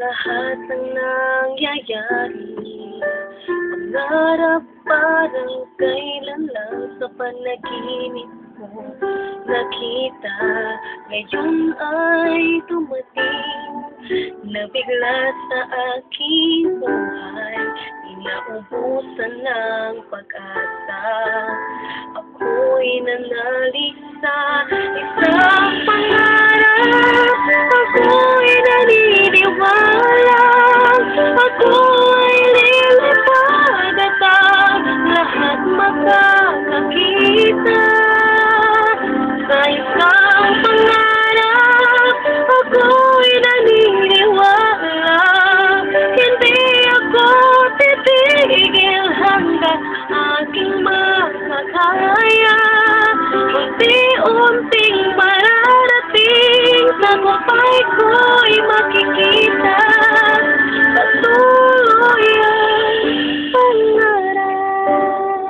lahat ng nangyayari. Pangarap parang kailan lang sa panaginip mo nakita. Ngayon ay dumating na bigla sa aking buhay. Inaubusan ng pag-asa. Ako'y nanalisa, isang pangarap. Ako'y naniniwala, ako ay lilipad at ang lahat makakakita. Sa isang pangarap, ako'y naniniwala, hindi ako titigil hanggang aking makakaya. Unti-unting mararating, tagumpay ko'y makikita. Patuloy ang pangarap.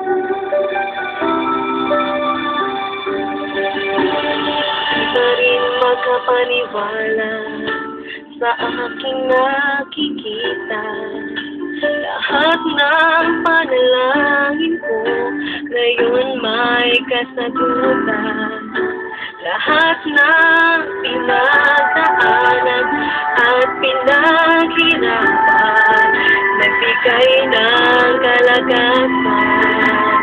Di pa rin makapaniwala sa aking nakikita. Lahat ng panalangin ko ngayon may kasagutan. Lahat ng pinagdaanan at pinaghirapan, nagbigay ng kalagasan.